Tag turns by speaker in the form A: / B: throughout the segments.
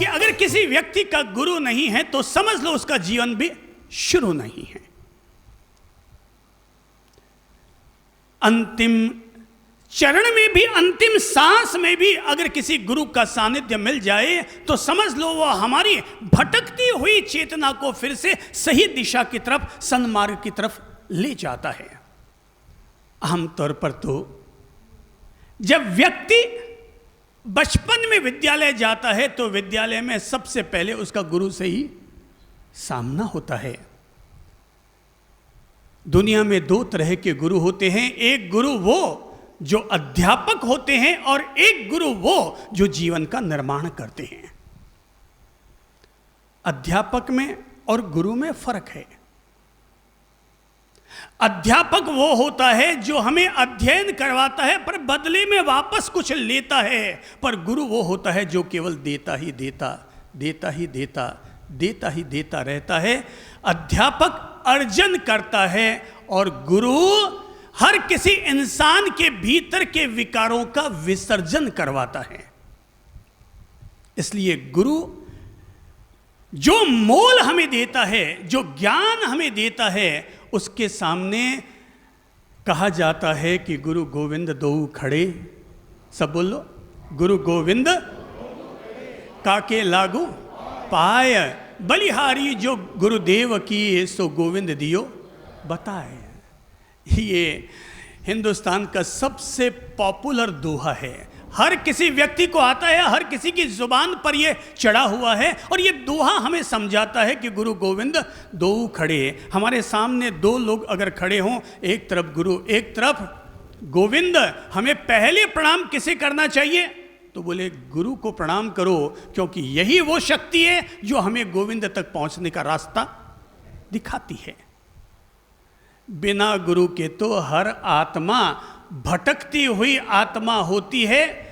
A: अगर किसी व्यक्ति का गुरु नहीं है तो समझ लो उसका जीवन भी शुरू नहीं है। अंतिम चरण में भी, अंतिम सांस में भी अगर किसी गुरु का सानिध्य मिल जाए तो समझ लो वो हमारी भटकती हुई चेतना को फिर से सही दिशा की तरफ, सन्मार्ग की तरफ ले जाता है। आमतौर पर तो जब व्यक्ति बचपन में विद्यालय जाता है तो विद्यालय में सबसे पहले उसका गुरु से ही सामना होता है। दुनिया में दो तरह के गुरु होते हैं, एक गुरु वो जो अध्यापक होते हैं और एक गुरु वो जो जीवन का निर्माण करते हैं। अध्यापक में और गुरु में फर्क है। अध्यापक वो होता है जो हमें अध्ययन करवाता है पर बदले में वापस कुछ लेता है, पर गुरु वो होता है जो केवल देता ही देता, देता ही देता, देता ही देता रहता है। अध्यापक अर्जन करता है और गुरु हर किसी इंसान के भीतर के विकारों का विसर्जन करवाता है। इसलिए गुरु जो मोल हमें देता है, जो ज्ञान हमें देता है, उसके सामने कहा जाता है कि गुरु गोविंद दो खड़े। सब बोलो, गुरु गोविंद काके लागू पाय, बलिहारी जो गुरुदेव की सो गोविंद दियो बताए। ये हिंदुस्तान का सबसे पॉपुलर दोहा है, हर किसी व्यक्ति को आता है, हर किसी की जुबान पर ये चढ़ा हुआ है। और ये दोहा हमें समझाता है कि गुरु गोविंद दो खड़े। हमारे सामने दो लोग अगर खड़े हों, एक तरफ गुरु एक तरफ गोविंद, हमें पहले प्रणाम किसे करना चाहिए? तो बोले गुरु को प्रणाम करो, क्योंकि यही वो शक्ति है जो हमें गोविंद तक पहुंचने का रास्ता दिखाती है। बिना गुरु के तो हर आत्मा भटकती हुई आत्मा होती है।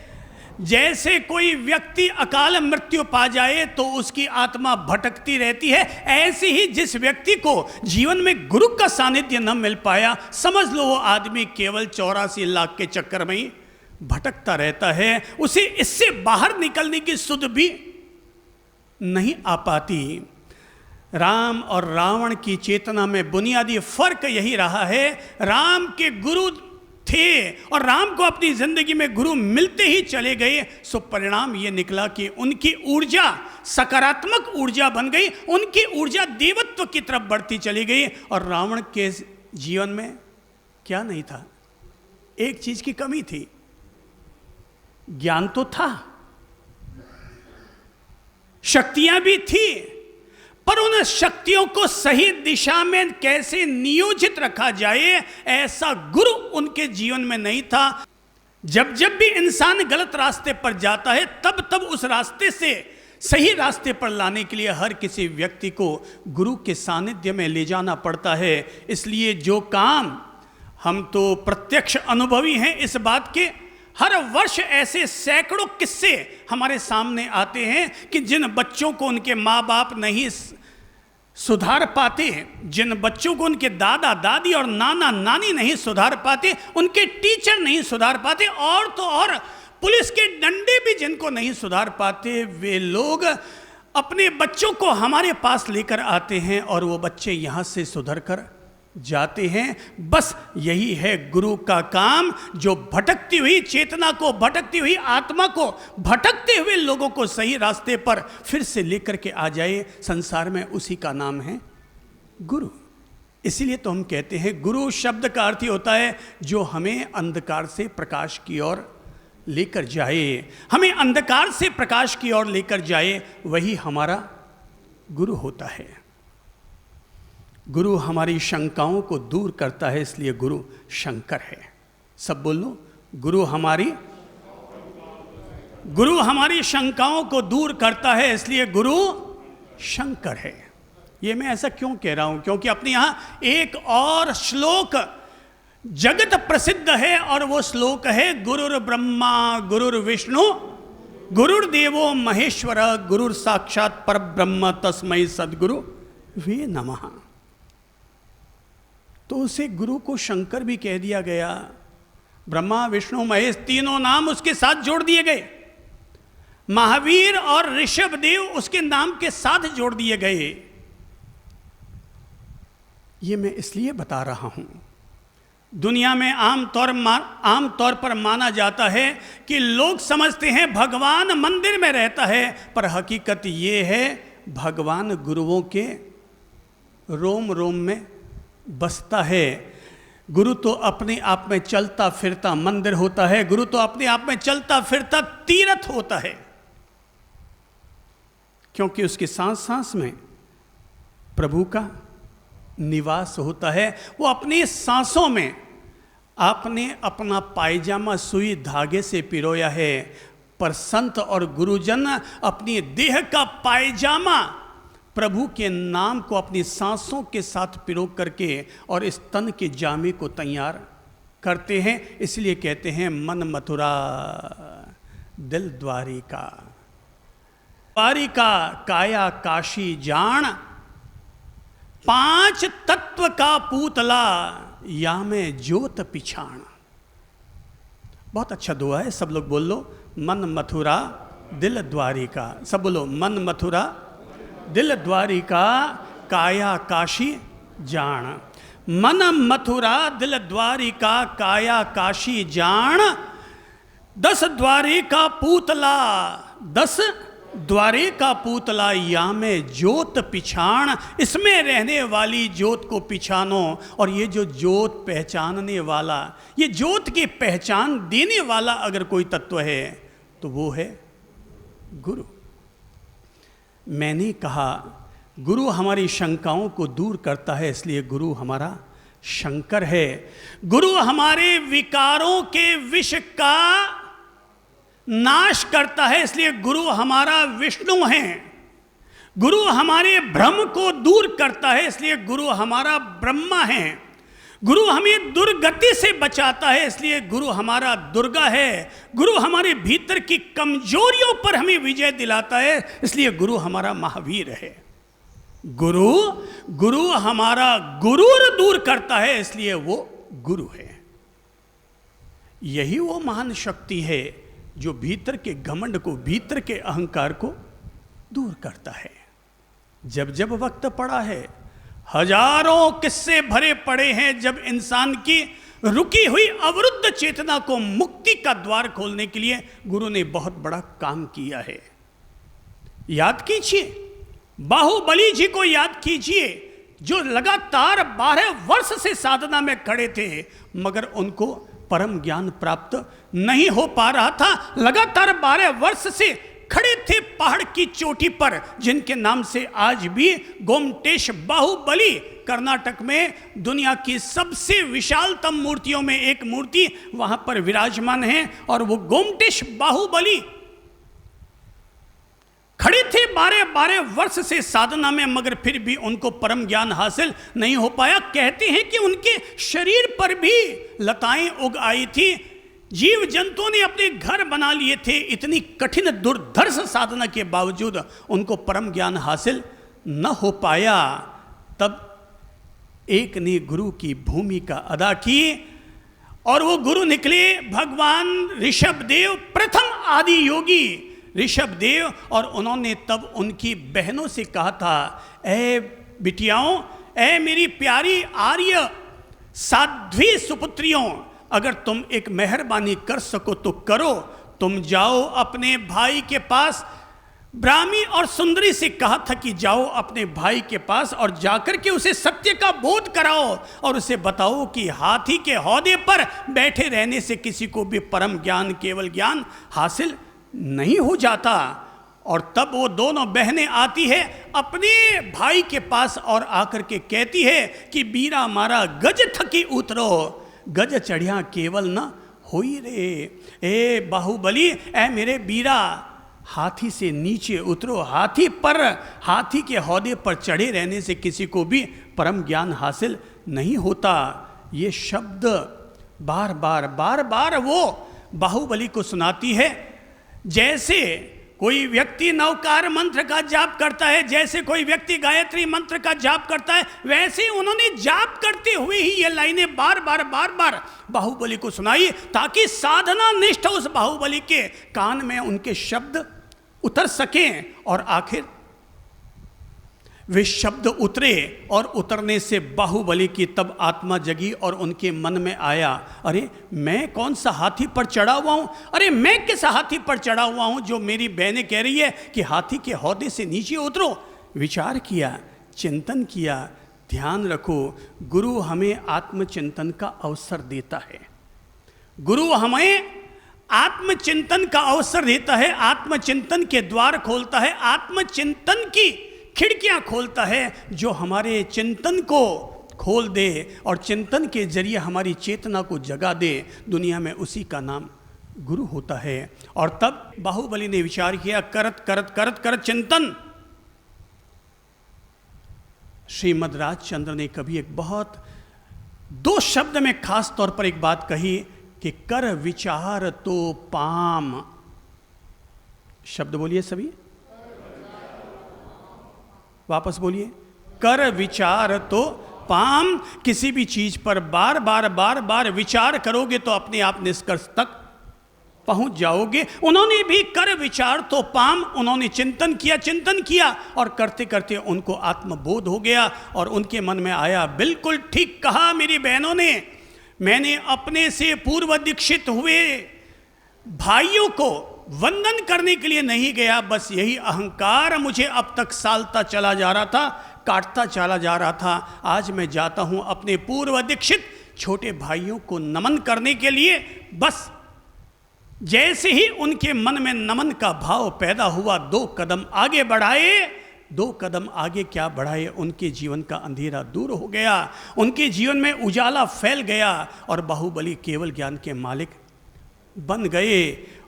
A: जैसे कोई व्यक्ति अकाल मृत्यु पा जाए तो उसकी आत्मा भटकती रहती है, ऐसे ही जिस व्यक्ति को जीवन में गुरु का सानिध्य न मिल पाया, समझ लो वो आदमी केवल 84 लाख के चक्कर में ही भटकता रहता है। उसे इससे बाहर निकलने की सुध भी नहीं आ पाती। राम और रावण की चेतना में बुनियादी फर्क यही रहा है। राम के गुरु थे और राम को अपनी जिंदगी में गुरु मिलते ही चले गए, सो परिणाम ये निकला कि उनकी ऊर्जा सकारात्मक ऊर्जा बन गई, उनकी ऊर्जा देवत्व की तरफ बढ़ती चली गई। और रावण के जीवन में क्या नहीं था? एक चीज की कमी थी, ज्ञान तो था, शक्तियां भी थी, पर उन शक्तियों को सही दिशा में कैसे नियोजित रखा जाए, ऐसा गुरु उनके जीवन में नहीं था। जब जब भी इंसान गलत रास्ते पर जाता है, तब तब उस रास्ते से सही रास्ते पर लाने के लिए हर किसी व्यक्ति को गुरु के सानिध्य में ले जाना पड़ता है। इसलिए जो काम, हम तो प्रत्यक्ष अनुभवी हैं इस बात के, हर वर्ष ऐसे सैकड़ों किस्से हमारे सामने आते हैं कि जिन बच्चों को उनके माँ बाप नहीं सुधार पाते, जिन बच्चों को उनके दादा दादी और नाना नानी नहीं सुधार पाते, उनके टीचर नहीं सुधार पाते, और तो और पुलिस के डंडे भी जिनको नहीं सुधार पाते, वे लोग अपने बच्चों को हमारे पास लेकर आते हैं और वो बच्चे यहाँ से सुधर कर जाते हैं। बस यही है गुरु का काम, जो भटकती हुई चेतना को, भटकती हुई आत्मा को, भटकते हुए लोगों को सही रास्ते पर फिर से लेकर के आ जाए। संसार में उसी का नाम है गुरु। इसीलिए तो हम कहते हैं गुरु शब्द का अर्थ ही होता है जो हमें अंधकार से प्रकाश की ओर लेकर जाए, हमें अंधकार से प्रकाश की ओर लेकर जाए, वही हमारा गुरु होता है। गुरु हमारी शंकाओं को दूर करता है, इसलिए गुरु शंकर है। सब बोलो, गुरु हमारी शंकाओं को दूर करता है, इसलिए गुरु शंकर है। ये मैं ऐसा क्यों कह रहा हूं? क्योंकि अपने यहां एक और श्लोक जगत प्रसिद्ध है और वो श्लोक है गुरुर ब्रह्मा गुरुर्विष्णु गुरुर्देवो महेश्वर गुरुर साक्षात परब्रह्म तस्मै सद्गुरु वे नमः। तो उसे गुरु को शंकर भी कह दिया गया। ब्रह्मा विष्णु महेश तीनों नाम उसके साथ जोड़ दिए गए। महावीर और ऋषभदेव उसके नाम के साथ जोड़ दिए गए। ये मैं इसलिए बता रहा हूं, दुनिया में आमतौर पर माना जाता है कि लोग समझते हैं भगवान मंदिर में रहता है, पर हकीकत ये है भगवान गुरुओं के रोम रोम में बसता है। गुरु तो अपने आप में चलता फिरता मंदिर होता है, गुरु तो अपने आप में चलता फिरता तीर्थ होता है, क्योंकि उसके सांस सांस में प्रभु का निवास होता है। वो अपनी सांसों में आपने अपना पायजामा सुई धागे से पिरोया है, पर संत और गुरुजन अपनी देह का पायजामा प्रभु के नाम को अपनी सांसों के साथ पिरो करके और इस तन के जामे को तैयार करते हैं। इसलिए कहते हैं मन मथुरा दिल द्वारिका, द्वारिका काया काशी जान, 5 तत्व का पूतला या में ज्योत पिछाण। बहुत अच्छा दुआ है, सब लोग बोल लो, मन मथुरा दिल द्वारिका। सब बोलो, मन मथुरा दिल द्वारिका काया काशी जान। मन मथुरा दिल द्वारिका काया काशी जान, 10 द्वारिका पूतला, 10 द्वारे का पूतला या में ज्योत पिछाण। इसमें रहने वाली ज्योत को पिछानो। और ये जो ज्योत पहचानने वाला, ये ज्योत की पहचान देने वाला अगर कोई तत्व है तो वो है गुरु। मैंने कहा गुरु हमारी शंकाओं को दूर करता है, इसलिए गुरु हमारा शंकर है। गुरु हमारे विकारों के विष का नाश करता है, इसलिए गुरु हमारा विष्णु है। गुरु हमारे भ्रम को दूर करता है, इसलिए गुरु हमारा ब्रह्मा है। गुरु हमें दुर्गति से बचाता है, इसलिए गुरु हमारा दुर्गा है। गुरु हमारे भीतर की कमजोरियों पर हमें विजय दिलाता है, इसलिए गुरु हमारा महावीर है। गुरु हमारा गुरूर दूर करता है, इसलिए वो गुरु है। यही वो महान शक्ति है जो भीतर के घमंड को, भीतर के अहंकार को दूर करता है। जब जब वक्त पड़ा है, हजारों किस्से भरे पड़े हैं जब इंसान की रुकी हुई अवरुद्ध चेतना को मुक्ति का द्वार खोलने के लिए गुरु ने बहुत बड़ा काम किया है। याद कीजिए, बाहुबली जी को याद कीजिए, जो लगातार 12 वर्ष से साधना में खड़े थे, मगर उनको परम ज्ञान प्राप्त नहीं हो पा रहा था। लगातार 12 वर्ष से खड़े थे पहाड़ की चोटी पर, जिनके नाम से आज भी गोमटेश बाहुबली कर्नाटक में दुनिया की सबसे विशालतम मूर्तियों में एक मूर्ति वहां पर विराजमान है। और वो गोमटेश बाहुबली खड़े थे 12 वर्ष से साधना में, मगर फिर भी उनको परम ज्ञान हासिल नहीं हो पाया। कहते हैं कि उनके शरीर पर भी लताएं उग आई थी, जीव जंतुओं ने अपने घर बना लिए थे। इतनी कठिन दुर्धर्ष साधना के बावजूद उनको परम ज्ञान हासिल न हो पाया। तब एक ने गुरु की भूमिका अदा की और वो गुरु निकले भगवान ऋषभदेव, प्रथम आदि योगी ऋषभदेव। और उन्होंने तब उनकी बहनों से कहा था, ऐ बिटियाओं, ऐ मेरी प्यारी आर्य साध्वी सुपुत्रियों, अगर तुम एक मेहरबानी कर सको तो करो। तुम जाओ अपने भाई के पास, ब्राह्मी और सुंदरी से कहा था कि जाओ अपने भाई के पास और जाकर के उसे सत्य का बोध कराओ और उसे बताओ कि हाथी के हौदे पर बैठे रहने से किसी को भी परम ज्ञान, केवल ज्ञान हासिल नहीं हो जाता। और तब वो दोनों बहनें आती है अपने भाई के पास और आकर के कहती है कि बीरा मारा गज थकी उतरो, गज चढ़िया केवल न होई रे। ए बाहुबली, ए मेरे बीरा, हाथी से नीचे उतरो। हाथी पर, हाथी के हौदे पर चढ़े रहने से किसी को भी परम ज्ञान हासिल नहीं होता। ये शब्द बार बार वो बाहुबली को सुनाती है। जैसे कोई व्यक्ति नवकार मंत्र का जाप करता है, जैसे कोई व्यक्ति गायत्री मंत्र का जाप करता है, वैसे उन्होंने जाप करते हुए ही ये लाइनें बार बार बाहुबली को सुनाई, ताकि साधना निष्ठ उस बाहुबली के कान में उनके शब्द उतर सकें। और आखिर वे शब्द उतरे और उतरने से बाहुबली की तब आत्मा जगी और उनके मन में आया, अरे मैं कौन सा हाथी पर चढ़ा हुआ हूँ, अरे मैं किस हाथी पर चढ़ा हुआ हूँ जो मेरी बहनें कह रही है कि हाथी के हौदे से नीचे उतरो। विचार किया, चिंतन किया। ध्यान रखो, गुरु हमें आत्मचिंतन का अवसर देता है। गुरु हमें आत्मचिंतन का अवसर देता है, आत्मचिंतन के द्वार खोलता है, आत्मचिंतन की खिड़कियां खोलता है, जो हमारे चिंतन को खोल दे और चिंतन के जरिए हमारी चेतना को जगा दे। दुनिया में उसी का नाम गुरु होता है। और तब बाहुबली ने विचार किया, करत करत करत करत चिंतन। श्रीमद् राजचंद्र ने कभी एक बहुत 2 शब्द में खास तौर पर एक बात कही कि कर विचार तो पाम। शब्द बोलिए सभी, वापस बोलिए, कर विचार तो पाम। किसी भी चीज पर बार बार बार बार विचार करोगे तो अपने आप निष्कर्ष तक पहुंच जाओगे। उन्होंने भी कर विचार तो पाम, उन्होंने चिंतन किया और करते करते उनको आत्मबोध हो गया और उनके मन में आया, बिल्कुल ठीक कहा मेरी बहनों ने, मैंने अपने से पूर्व दीक्षित हुए भाइयों को वंदन करने के लिए नहीं गया, बस यही अहंकार मुझे अब तक सालता चला जा रहा था, काटता चला जा रहा था। आज मैं जाता हूं अपने पूर्व दीक्षित छोटे भाइयों को नमन करने के लिए। बस जैसे ही उनके मन में नमन का भाव पैदा हुआ, 2 कदम आगे बढ़ाए। 2 कदम आगे क्या बढ़ाए, उनके जीवन का अंधेरा दूर हो गया, उनके जीवन में उजाला फैल गया और बाहुबली केवल ज्ञान के मालिक बन गए।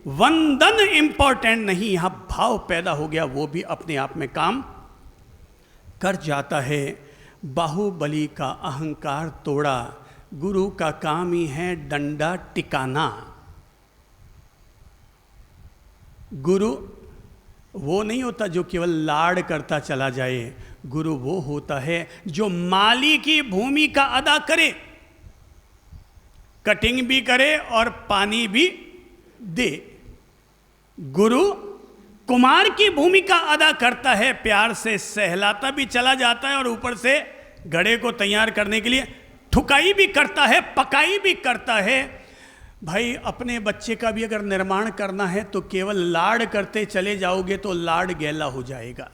A: वंदन इंपॉर्टेंट नहीं, यहां भाव पैदा हो गया, वो भी अपने आप में काम कर जाता है। बाहुबली का अहंकार तोड़ा। गुरु का काम ही है डंडा टिकाना। गुरु वो नहीं होता जो केवल लाड़ करता चला जाए। गुरु वो होता है जो माली की भूमिका अदा करे, कटिंग भी करे और पानी भी दे। गुरु कुमार की भूमिका अदा करता है, प्यार से सहलाता भी चला जाता है और ऊपर से घड़े को तैयार करने के लिए ठुकाई भी करता है, पकाई भी करता है। भाई अपने बच्चे का भी अगर निर्माण करना है तो केवल लाड़ करते चले जाओगे तो लाड़ गैला हो जाएगा।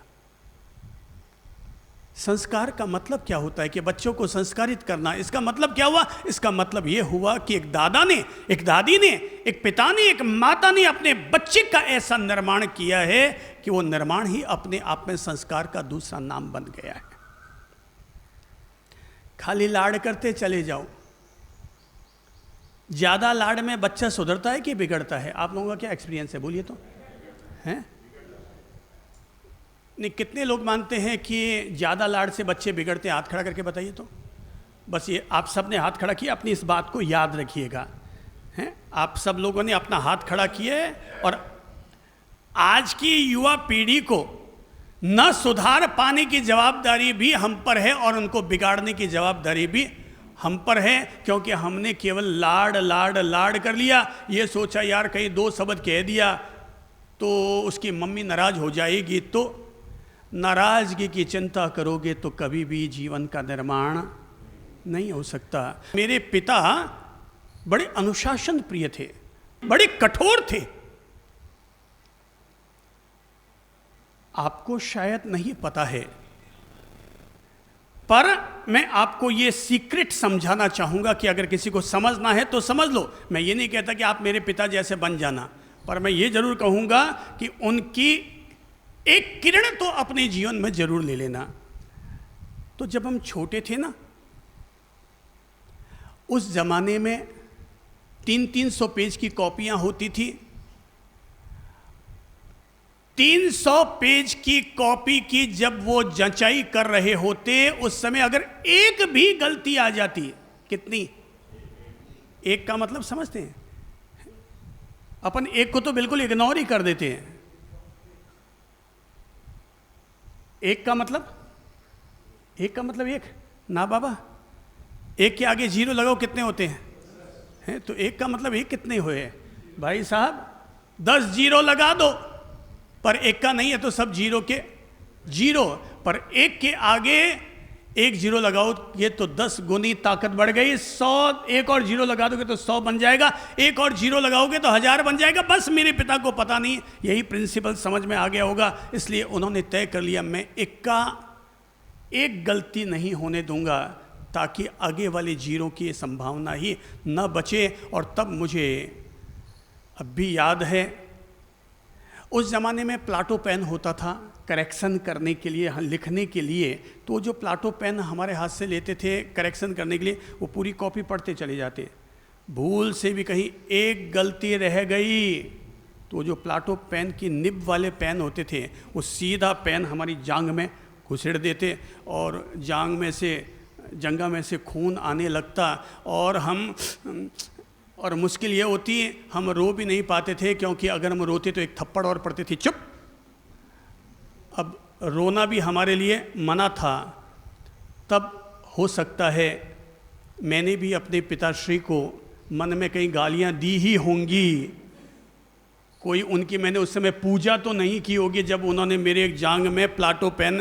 A: संस्कार का मतलब क्या होता है कि बच्चों को संस्कारित करना। इसका मतलब क्या हुआ? इसका मतलब यह हुआ कि एक दादा ने, एक दादी ने, एक पिता ने, एक माता ने अपने बच्चे का ऐसा निर्माण किया है कि वो निर्माण ही अपने आप में संस्कार का दूसरा नाम बन गया है। खाली लाड़ करते चले जाओ। ज्यादा लाड़ में बच्चा सुधरता है कि बिगड़ता है? आप लोगों का क्या एक्सपीरियंस है, बोलिए तो। हैं नहीं, कितने लोग मानते हैं कि ज़्यादा लाड़ से बच्चे बिगड़ते हैं? हाथ खड़ा करके बताइए तो। बस ये आप सब ने हाथ खड़ा किया, अपनी इस बात को याद रखिएगा। हैं, आप सब लोगों ने अपना हाथ खड़ा किया है और आज की युवा पीढ़ी को न सुधार पाने की जवाबदारी भी हम पर है और उनको बिगाड़ने की जवाबदारी भी हम पर है, क्योंकि हमने केवल लाड़ लाड़ लाड़ कर लिया। ये सोचा यार कहीं 2 शब्द कह दिया तो उसकी मम्मी नाराज हो जाएगी। तो नाराजगी की चिंता करोगे तो कभी भी जीवन का निर्माण नहीं हो सकता। मेरे पिता बड़े अनुशासन प्रिय थे, बड़े कठोर थे। आपको शायद नहीं पता है, पर मैं आपको ये सीक्रेट समझाना चाहूंगा कि अगर किसी को समझना है तो समझ लो। मैं ये नहीं कहता कि आप मेरे पिता जैसे बन जाना, पर मैं ये जरूर कहूंगा कि उनकी एक किरण तो अपने जीवन में जरूर ले लेना। तो जब हम छोटे थे ना, उस जमाने में 300 पेज की कॉपियां होती थी। 300 पेज की कॉपी की जब वो जंचाई कर रहे होते, उस समय अगर एक भी गलती आ जाती, कितनी? एक का मतलब समझते हैं? अपन एक को तो बिल्कुल इग्नोर ही कर देते हैं। एक का मतलब एक ना बाबा, एक के आगे 0 लगाओ, कितने होते हैं? तो एक का मतलब एक कितने हुए भाई साहब? 10 0 लगा दो, पर एक का नहीं है तो सब जीरो के जीरो, पर एक के आगे एक जीरो लगाओ ये तो 10 गुनी ताकत बढ़ गई, 100 एक और जीरो लगा दोगे तो 100 बन जाएगा, एक और जीरो लगाओगे तो 1000 बन जाएगा। बस मेरे पिता को पता नहीं, यही प्रिंसिपल समझ में आ गया होगा, इसलिए उन्होंने तय कर लिया मैं एक गलती नहीं होने दूंगा ताकि आगे वाले जीरो की संभावना ही न बचे। और तब मुझे अब भी याद है, उस ज़माने में प्लाटो पेन होता था करेक्शन करने के लिए, लिखने के लिए, तो जो प्लाटो पेन हमारे हाथ से लेते थे करेक्शन करने के लिए, वो पूरी कॉपी पढ़ते चले जाते। भूल से भी कहीं एक गलती रह गई तो जो प्लाटो पेन की निब वाले पेन होते थे वो सीधा पेन हमारी जांग में घुसेड़ देते और जांग में से, जंगा में से खून आने लगता और मुश्किल ये होती हम रो भी नहीं पाते थे, क्योंकि अगर हम रोते तो एक थप्पड़ और पड़ती थी, चुप। अब रोना भी हमारे लिए मना था। तब हो सकता है मैंने भी अपने पिताश्री को मन में कई गालियां दी ही होंगी, कोई उनकी मैंने उस समय पूजा तो नहीं की होगी जब उन्होंने मेरे एक जांग में प्लाटो पेन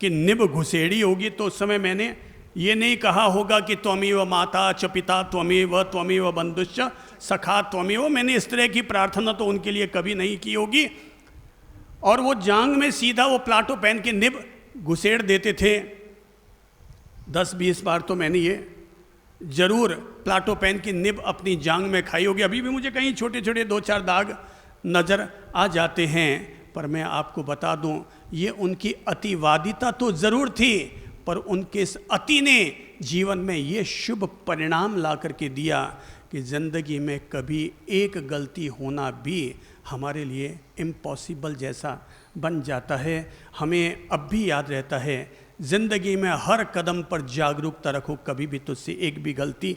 A: की निब घुसेड़ी होगी, तो उस समय मैंने ये नहीं कहा होगा कि त्वमेव माता च पिता त्वमेव बंधुश्च सखा त्वमेव, मैंने इस तरह की प्रार्थना तो उनके लिए कभी नहीं की होगी। और वो जांग में सीधा वो प्लाटो पेन की निब घुसेड़ देते थे। 10-20 बार तो मैंने ये जरूर प्लाटो पेन की निब अपनी जांग में खाई होगी। अभी भी मुझे कहीं छोटे छोटे 2-4 दाग नज़र आ जाते हैं, पर मैं आपको बता दूं ये उनकी अतिवादिता तो ज़रूर थी, पर उनके इस अति ने जीवन में ये शुभ परिणाम ला करके दिया कि ज़िंदगी में कभी एक गलती होना भी हमारे लिए इम्पॉसिबल जैसा बन जाता है। हमें अब भी याद रहता है, ज़िंदगी में हर कदम पर जागरूकता रखो, कभी भी तुझसे एक भी गलती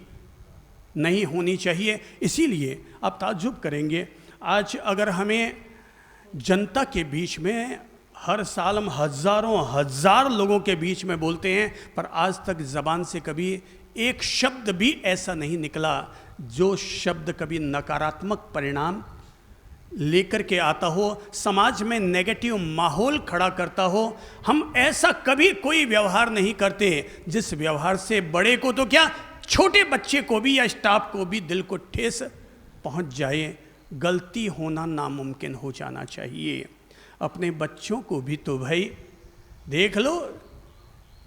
A: नहीं होनी चाहिए। इसीलिए आप ताज्जुब करेंगे, आज अगर हमें जनता के बीच में हर साल हम हजार लोगों के बीच में बोलते हैं, पर आज तक ज़बान से कभी एक शब्द भी ऐसा नहीं निकला जो शब्द कभी नकारात्मक परिणाम लेकर के आता हो, समाज में नेगेटिव माहौल खड़ा करता हो। हम ऐसा कभी कोई व्यवहार नहीं करते जिस व्यवहार से बड़े को तो क्या, छोटे बच्चे को भी या स्टाफ को भी दिल को ठेस पहुंच जाए। गलती होना नामुमकिन हो जाना चाहिए। अपने बच्चों को भी तो भाई देख लो,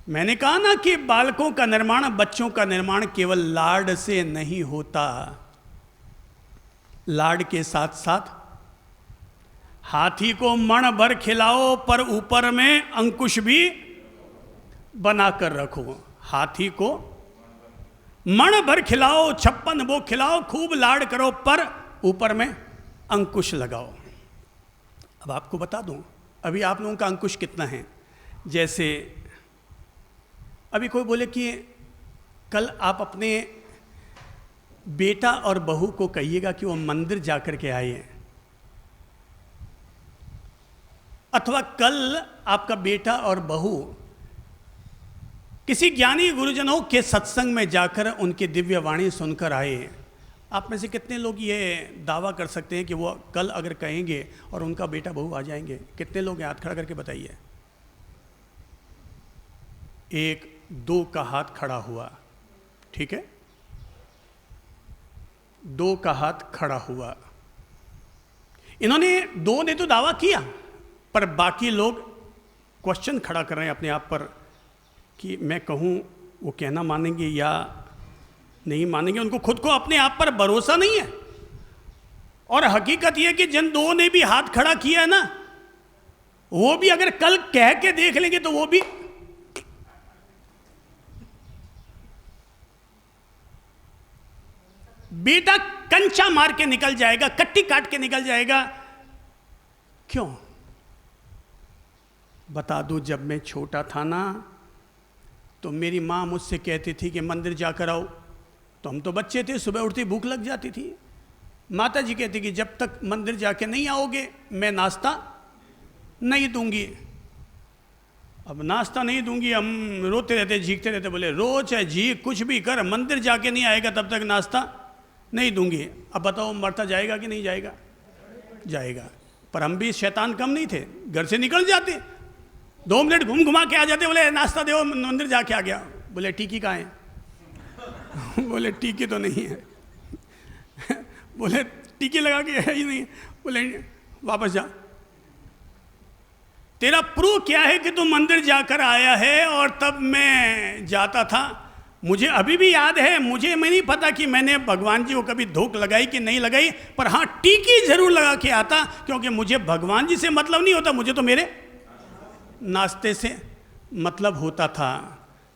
A: मैंने कहा ना कि बालकों का निर्माण, बच्चों का निर्माण केवल लाड से नहीं होता, लाड के साथ साथ हाथी को मण भर खिलाओ पर ऊपर में अंकुश भी बनाकर रखो। हाथी को मण भर खिलाओ, 56 वो खिलाओ, खूब लाड करो, पर ऊपर में अंकुश लगाओ। अब आपको बता दूं, अभी आप लोगों का अंकुश कितना है। जैसे अभी कोई बोले कि कल आप अपने बेटा और बहू को कहिएगा कि वो मंदिर जाकर के आए, अथवा कल आपका बेटा और बहू किसी ज्ञानी गुरुजनों के सत्संग में जाकर उनकी दिव्य वाणी सुनकर आए। आप में से कितने लोग ये दावा कर सकते हैं कि वो कल अगर कहेंगे और उनका बेटा बहू आ जाएंगे? कितने लोग हाथ खड़ा करके बताइए। 1-2 का हाथ खड़ा हुआ, ठीक है, 2 का हाथ खड़ा हुआ। इन्होंने 2 ने तो दावा किया, पर बाकी लोग क्वेश्चन खड़ा कर रहे हैं अपने आप पर कि मैं कहूं वो कहना मानेंगे या नहीं मानेंगे। उनको खुद को अपने आप पर भरोसा नहीं है। और हकीकत यह कि जिन 2 ने भी हाथ खड़ा किया है ना, वो भी अगर कल कह के देख लेंगे तो वो भी बेटा कंचा मार के निकल जाएगा, कट्टी काट के निकल जाएगा। क्यों? बता दूं, जब मैं छोटा था ना तो मेरी माँ मुझसे कहती थी कि मंदिर जाकर आओ, तो हम तो बच्चे थे, सुबह उठती भूख लग जाती थी। माता जी कहती कि जब तक मंदिर जाके नहीं आओगे मैं नाश्ता नहीं दूंगी। अब नाश्ता नहीं दूंगी, हम रोते रहते, झींकते रहते, बोले रो चाहे झीक कुछ भी कर, मंदिर जाके नहीं आएगा तब तक नाश्ता नहीं दूंगी। अब बताओ मरता जाएगा कि नहीं जाएगा? जाएगा। पर हम भी शैतान कम नहीं थे, घर से निकल जाते, 2 मिनट घूम घुमा के आ जाते, बोले नाश्ता दो, मंदिर जाके आ गया, बोले टिकी कहाँ है? बोले टिकी तो नहीं है। बोले टिकी लगा के है ही नहीं, बोले वापस जा। तेरा प्रूफ क्या है कि तू मंदिर जाकर आया है? और तब मैं जाता था, मुझे अभी भी याद है, मुझे मैं नहीं पता कि मैंने भगवान जी को कभी धोख लगाई कि नहीं लगाई, पर हाँ टीकी जरूर लगा के आता, क्योंकि मुझे भगवान जी से मतलब नहीं होता, मुझे तो मेरे नाश्ते से मतलब होता था।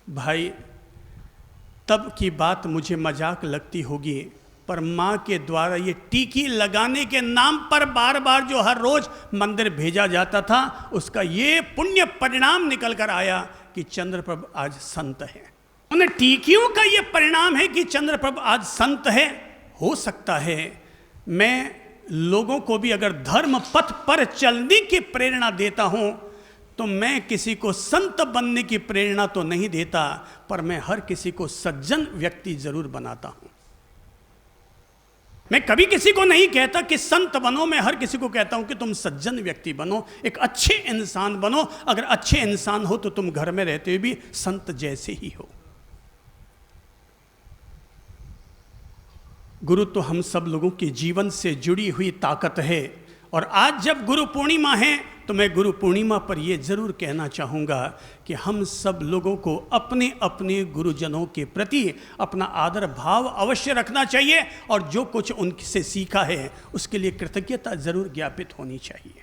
A: भाई तब की बात मुझे मजाक लगती होगी, पर माँ के द्वारा ये टीकी लगाने के नाम पर बार बार जो हर रोज मंदिर भेजा जाता था, उसका ये पुण्य परिणाम निकल कर आया कि चंद्रप्रभ आज संत है। उन टीकियों का ये परिणाम है कि चंद्रप्रभ आज संत है। हो सकता है मैं लोगों को भी अगर धर्म पथ पर चलने की प्रेरणा देता हूं, तो मैं किसी को संत बनने की प्रेरणा तो नहीं देता, पर मैं हर किसी को सज्जन व्यक्ति जरूर बनाता हूं। मैं कभी किसी को नहीं कहता कि संत बनो, मैं हर किसी को कहता हूं कि तुम सज्जन व्यक्ति बनो, एक अच्छे इंसान बनो। अगर अच्छे इंसान हो तो तुम घर में रहते हुए भी संत जैसे ही हो। गुरु तो हम सब लोगों के जीवन से जुड़ी हुई ताकत है, और आज जब गुरु पूर्णिमा है तो मैं गुरु पूर्णिमा पर यह जरूर कहना चाहूँगा कि हम सब लोगों को अपने अपने गुरुजनों के प्रति अपना आदर भाव अवश्य रखना चाहिए, और जो कुछ उनसे सीखा है उसके लिए कृतज्ञता जरूर ज्ञापित होनी चाहिए।